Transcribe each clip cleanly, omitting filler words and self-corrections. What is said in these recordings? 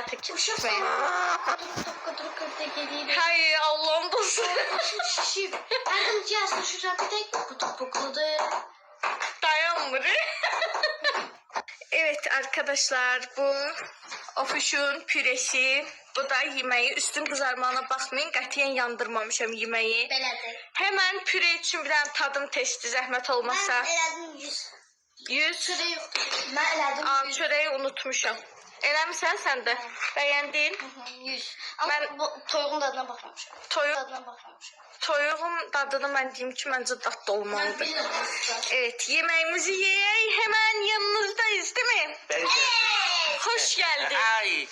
artık gitmeyin. Hayır. Hayır Allah'ım dostum. Şişip. Erdim cihazını şuraya bir tek putukladı. Dayanmır. Evet arkadaşlar bu ofuşun püresi. Bu da yemeği. Üstün kızarmağına bakmayın. Qətiyyən yandırmamışam yemeği. Belədir. Hemen püre için bir tane tadım testi zəhmət olmasa. Mən elədim 100. 100. Çörək yoxdur. Mən elədim Aa, 100. çöreği unutmuşam. Eləmisən sən də? Bəyəndin? 100. Ama Mən- bu toyuğun dadına baxmamışam. Toyuq, Dadına baxmamışam. toyuğun dadını mən deyim ki, məncə dadlı Mən olmalıdır. bilirəm aslında. Evet, yemeğimizi yiyək. Hemen yanınızdayız, değil mi? Hoş geldin. Ay.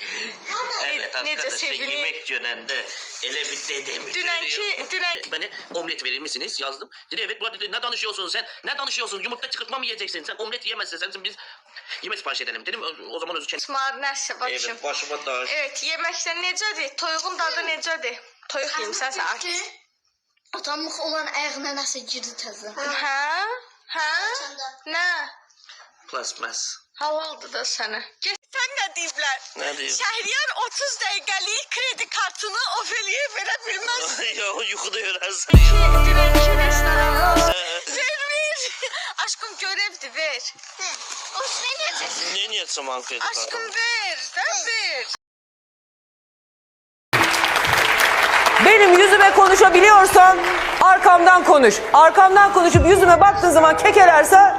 Evet Nece arkadaşlar sevgili- yemek yönünde ele bir dedemi Dünenki Beni omlet verir misiniz yazdım. Dedi evet bu dedi ne danışıyorsun sen? Ne danışıyorsun? Yumurta çıkartma mı yiyeceksin? Sen omlet yiyemezsin. Sen biz yemek sipariş edelim dedim. O zaman özü İsmail nəsə başım. Evet başıma da. Evet, yeməklər necədir? Toyuğun dadı necədir? Toyuq yemisən sən artıq. Atamlıq olan ayağına nəsə girdi təzə. Hə? Hə? Nə? Plasmas. Halaldır da sənə. Sən nə deyiblər? Ne diyeyim? Şəhriyar 30 dəqiqəlik kredi kartını Ofeliyə verə bilməz. Ya yuxuda görərsən. Dünənki restoranda. Ver. Aşkım görevdir, ver. O ne necəsin? Ne niyetsem Ankara'da? Aşkım ver. Sen ver. Benim yüzüme konuşabiliyorsan arkamdan konuş. Arkamdan konuşup yüzüme baktığın zaman kekelerse